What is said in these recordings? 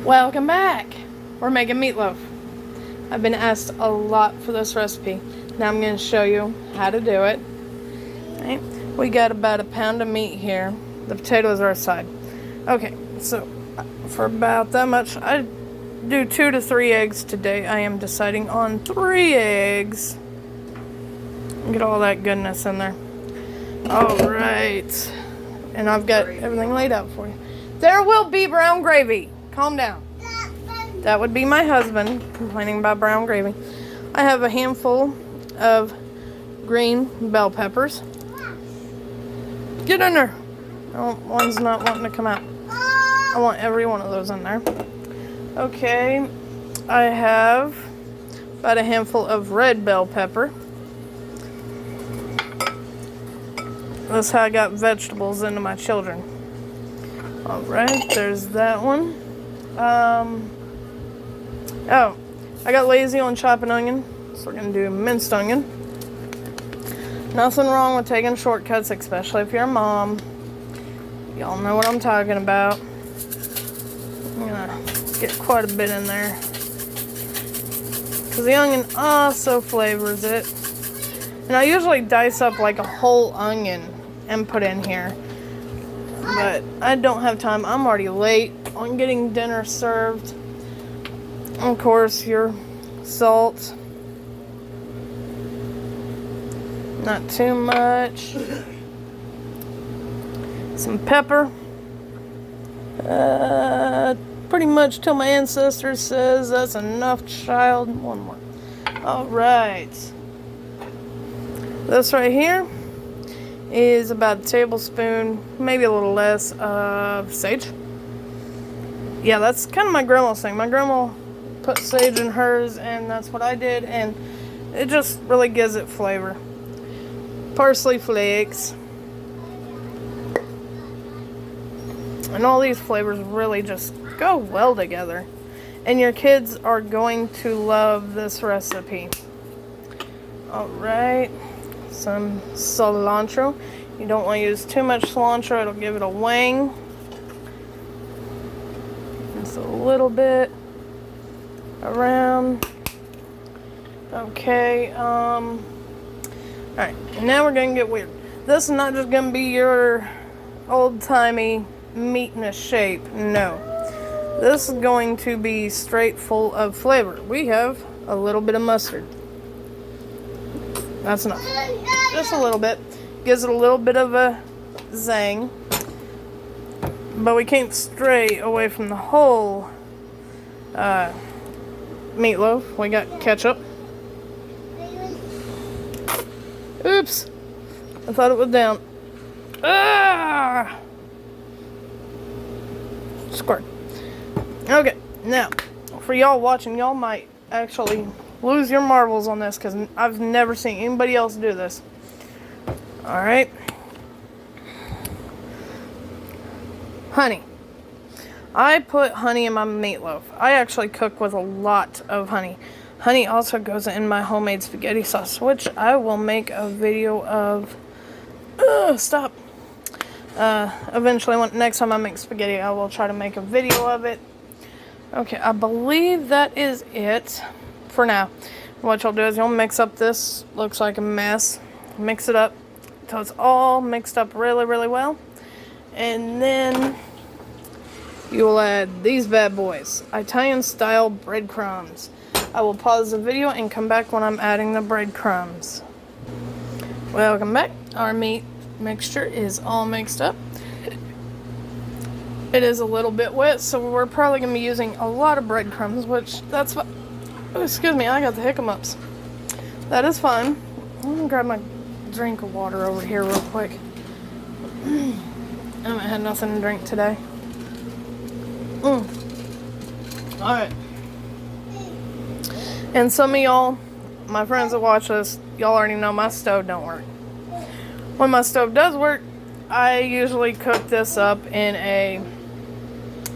Welcome back! We're making meatloaf. I've been asked a lot for this recipe. Now I'm going to show you how to do it. Okay. We got about a pound of meat here. The potatoes are aside. Okay, so for about that much, I do 2 to 3 eggs today. I am deciding on 3 eggs. Get all that goodness in there. Alright. And I've got everything laid out for you. There will be brown gravy. Calm down. That would be my husband complaining about brown gravy. I have a handful of green bell peppers. Get in there. Oh, one's not wanting to come out. I want every one of those in there. Okay. I have about a handful of red bell pepper. That's how I got vegetables into my children. Alright, there's that one. Oh, I got lazy on chopping onion, so we're going to do minced onion. Nothing wrong with taking shortcuts, especially if you're a mom. Y'all know what I'm talking about. I'm going to get quite a bit in there, because the onion also flavors it. And I usually dice up like a whole onion and put in here. But I don't have time. I'm already late on getting dinner served. Of course, your salt. Not too much. Some pepper. Pretty much till my ancestor says that's enough, child. One more. Alright. This right here is about a tablespoon, maybe a little less, of sage. Yeah, that's kind of my grandma's thing. My grandma put sage in hers, and that's what I did, and it just really gives it flavor. Parsley flakes. And all these flavors really just go well together. And your kids are going to love this recipe. Alright. Some cilantro. You don't want to use too much cilantro, it'll give it a wang. Just a little bit around. Okay, alright, now we're gonna get weird. This is not just gonna be your old-timey meat in a shape. No. This is going to be straight full of flavor. We have a little bit of mustard. That's enough. Just a little bit. Gives it a little bit of a zang. But we can't stray away from the whole meatloaf. We got ketchup. Oops. I thought it was down. Ah! Squirt. Okay. Now, for y'all watching, y'all might actually lose your marbles on this, because I've never seen anybody else do this. Alright. Honey. I put honey in my meatloaf. I actually cook with a lot of honey. Honey also goes in my homemade spaghetti sauce, which I will make a video of. Stop. Eventually, next time I make spaghetti, I will try to make a video of it. Okay, I believe that is it for now. What you'll do is you'll mix up this. Looks like a mess. Mix it up until it's all mixed up really, really well. And then you'll add these bad boys. Italian style breadcrumbs. I will pause the video and come back when I'm adding the breadcrumbs. Welcome back. Our meat mixture is all mixed up. It is a little bit wet, so we're probably going to be using a lot of breadcrumbs, which that's what. Oh, excuse me, I got the hiccups. That is fine. I'm going to grab my drink of water over here real quick. I haven't had nothing to drink today. Alright. And some of y'all, my friends that watch this, y'all already know my stove don't work. When my stove does work, I usually cook this up in a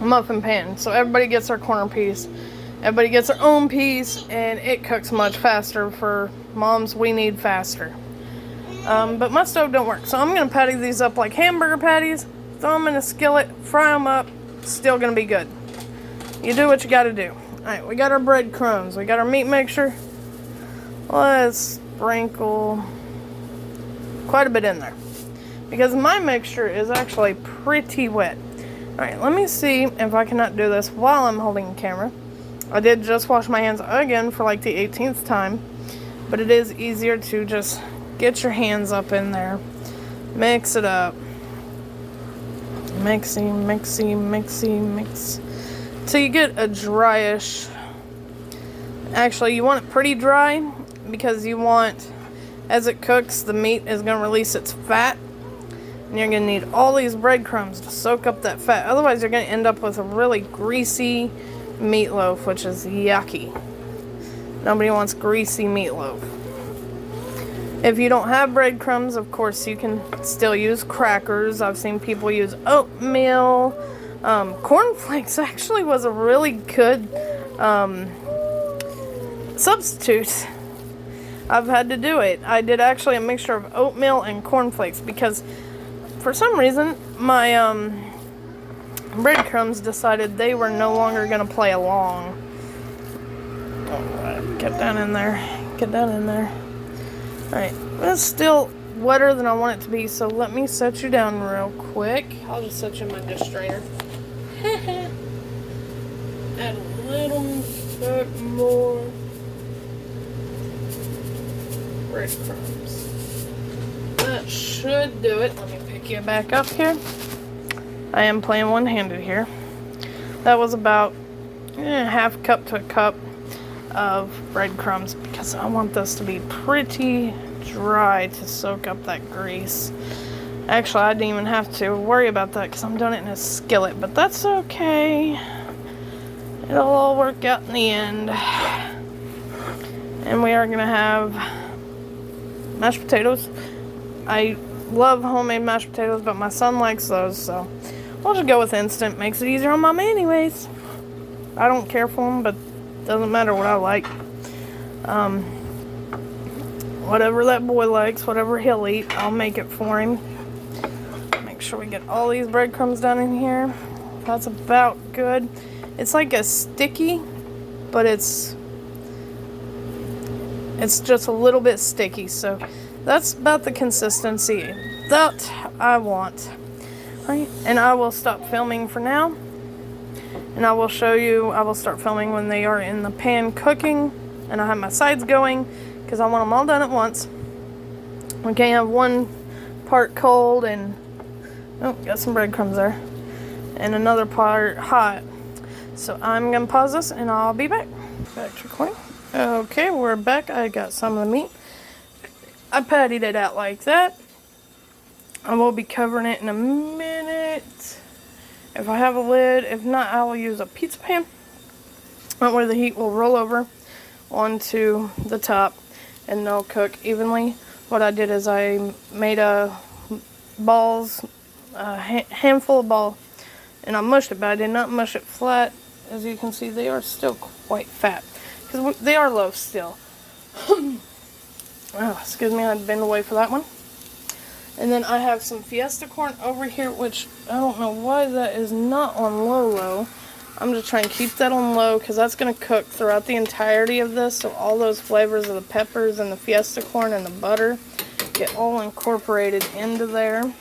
muffin pan. So everybody gets their corner piece. Everybody gets their own piece, and it cooks much faster. For moms, we need faster. But my stove don't work. So I'm going to patty these up like hamburger patties, throw them in a skillet, fry them up, still going to be good. you do what you gotta do. Alright, we got our breadcrumbs. We got our meat mixture. Let's sprinkle quite a bit in there, because my mixture is actually pretty wet. Alright, let me see if I cannot do this while I'm holding the camera. I did just wash my hands again for like the 18th time, but it is easier to just get your hands up in there, mix it up, mix, till you get a dryish. Actually, you want it pretty dry, because you want, as it cooks, the meat is going to release its fat, and you're going to need all these breadcrumbs to soak up that fat. Otherwise, you're going to end up with a really greasy meatloaf, which is yucky. Nobody wants greasy meatloaf. If you don't have breadcrumbs, of course, you can still use crackers. I've seen people use oatmeal. Cornflakes actually was a really good substitute. I've had to do it. I did actually a mixture of oatmeal and cornflakes, because for some reason my breadcrumbs decided they were no longer going to play along. Alright, get down in there. Get down in there. Alright, it's still wetter than I want it to be, so let me set you down real quick. I'll just set you in my dish strainer. Add a little bit more breadcrumbs. That should do it. Let me pick you back up here. I am playing one-handed here. That was about half cup to a cup of breadcrumbs, because I want this to be pretty dry to soak up that grease. Actually, I didn't even have to worry about that because I'm doing it in a skillet, but that's okay. It'll all work out in the end. And we are gonna have mashed potatoes. I love homemade mashed potatoes, but my son likes those, so we'll just go with instant. Makes it easier on Mama anyways. I don't care for them, but doesn't matter what I like. Whatever that boy likes, whatever he'll eat, I'll make it for him. Make sure we get all these breadcrumbs down in here. That's about good. It's like a sticky, but it's just a little bit sticky, so that's about the consistency that I want. Right? And I will stop filming for now, and I will show you, I will start filming when they are in the pan cooking, and I have my sides going, because I want them all done at once. We can't have one part cold and, oh, got some breadcrumbs there, and another part hot. So I'm going to pause this, and I'll be back. Back to recording. Okay, we're back. I got some of the meat. I patted it out like that. I will be covering it in a minute if I have a lid. If not, I will use a pizza pan. That way the heat will roll over onto the top and they'll cook evenly. What I did is I made handful of balls, and I mushed it, but I did not mush it flat. As you can see, they are still quite fat, because they are loaf still. Oh, excuse me, I had been away for that one. And then I have some Fiesta corn over here, which I don't know why that is not on low. I'm just trying to keep that on low, because that's going to cook throughout the entirety of this, so all those flavors of the peppers and the Fiesta corn and the butter get all incorporated into there.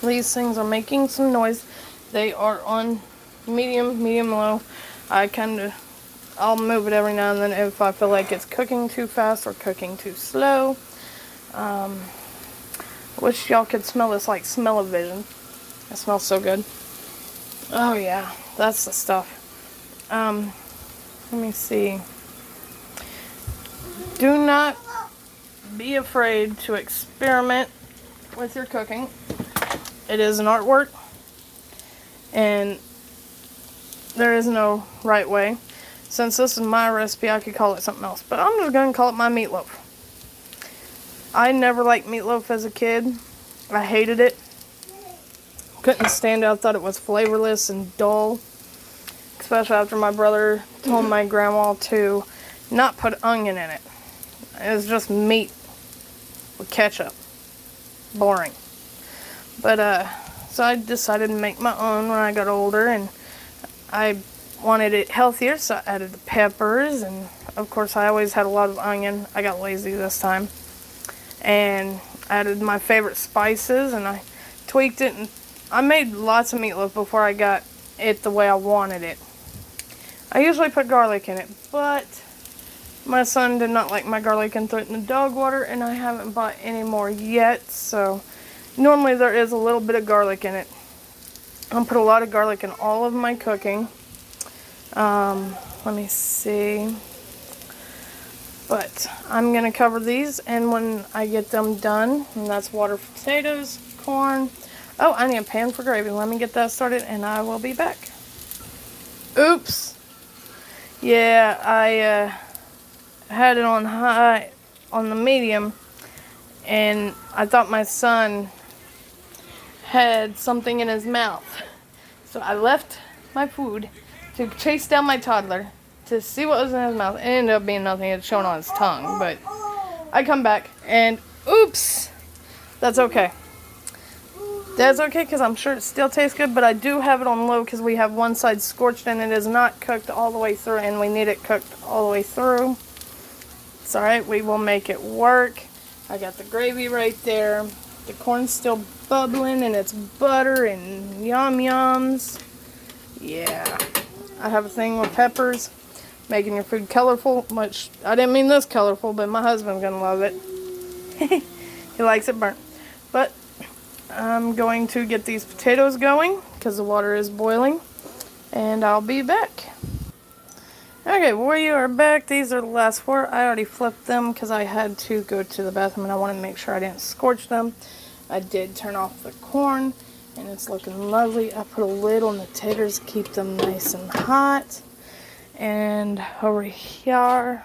These things are making some noise. They are on medium low. I'll move it every now and then if I feel like it's cooking too fast or cooking too slow. Wish y'all could smell this like smell-o-vision. It smells so good. Oh yeah, that's the stuff. Let me see. Do not be afraid to experiment with your cooking. It is an artwork, and there is no right way. Since this is my recipe, I could call it something else, but I'm just going to call it my meatloaf. I never liked meatloaf as a kid. I hated it. Couldn't stand it. I thought it was flavorless and dull, especially after my brother told my grandma to not put onion in it. It was just meat with ketchup. Boring. But so I decided to make my own when I got older, and I wanted it healthier, so I added the peppers, and of course I always had a lot of onion. I got lazy this time. And added my favorite spices, and I tweaked it, and I made lots of meatloaf before I got it the way I wanted it. I usually put garlic in it, but my son did not like my garlic and threw it in the dog water, and I haven't bought any more yet, so normally there is a little bit of garlic in it. I'll put a lot of garlic in all of my cooking. Let me see. But I'm going to cover these, and when I get them done, and that's water for potatoes, corn. Oh, I need a pan for gravy. Let me get that started, and I will be back. Oops. Yeah, I had it on high, on the medium, and I thought my son had something in his mouth. So I left my food to chase down my toddler to see what was in his mouth. It ended up being nothing. It's showing on his tongue, but I come back and oops, that's okay. That's okay because I'm sure it still tastes good, but I do have it on low because we have one side scorched and it is not cooked all the way through, and we need it cooked all the way through. It's alright, we will make it work. I got the gravy right there. The corn's still bubbling and it's butter and yum yums. Yeah. I have a thing with peppers. Making your food colorful, which I didn't mean this colorful, but my husband's gonna love it. He likes it burnt. But I'm going to get these potatoes going because the water is boiling, and I'll be back. Okay, we are back. These are the last 4. I already flipped them because I had to go to the bathroom and I wanted to make sure I didn't scorch them. I did turn off the corn, and it's looking lovely. I put a lid on the taters to keep them nice and hot. And over here,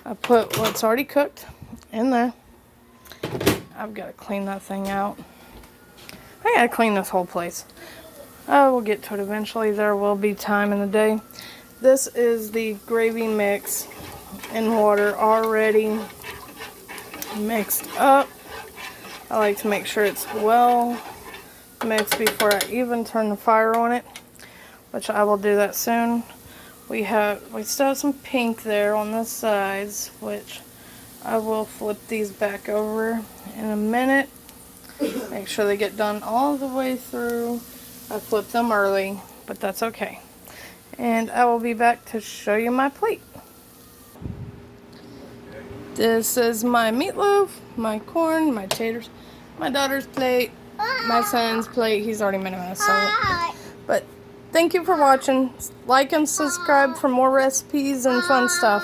I put what's already cooked in there. I've got to clean that thing out. I got to clean this whole place. I will get to it eventually. There will be time in the day. This is the gravy mix in water already mixed up. I like to make sure it's well mixed before I even turn the fire on it, which I will do that soon. We still have some pink there on the sides, which I will flip these back over in a minute. Make sure they get done all the way through. I flipped them early, but that's okay. And I will be back to show you my plate. This is my meatloaf, my corn, my taters, my daughter's plate, my son's plate. He's already made a mess of it. But thank you for watching. Like and subscribe for more recipes and fun stuff.